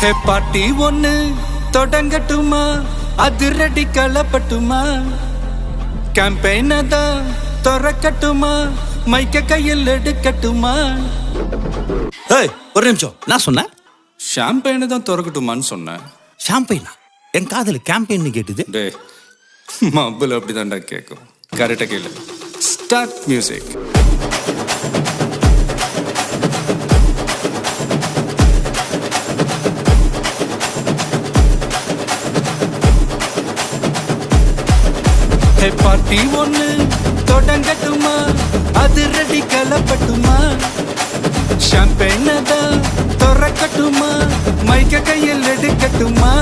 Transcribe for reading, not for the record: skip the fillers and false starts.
ஹே party ஒண்ணு தொடங்கட்டுமா, அதிரடி களப்பட்டுமா, கேம்பெயினை தான் திறக்கட்டுமா, மைக்க கையில் எடுக்கட்டுமா. ஏய் ஒரு நிமிஷம், நான் சொன்னேன் ஷாம்பெயினை தான் திறக்கட்டுமான்னு சொன்னேன். ஷாம்பெயினா? என் காதல கேம்பெயின் கேட்டுது. டே மப்புல அப்படிதான்டா கேட்கும். கரெக்டாக கேளு. Start music. பார்ட்டி ஒண்ணு தொடங்கட்டுமா, அதிரடி களப்பட்டுமா, ஷாம்பெயினை தான் திறக்கட்டுமா, மைக்க கையில் எடுக்கட்டுமா.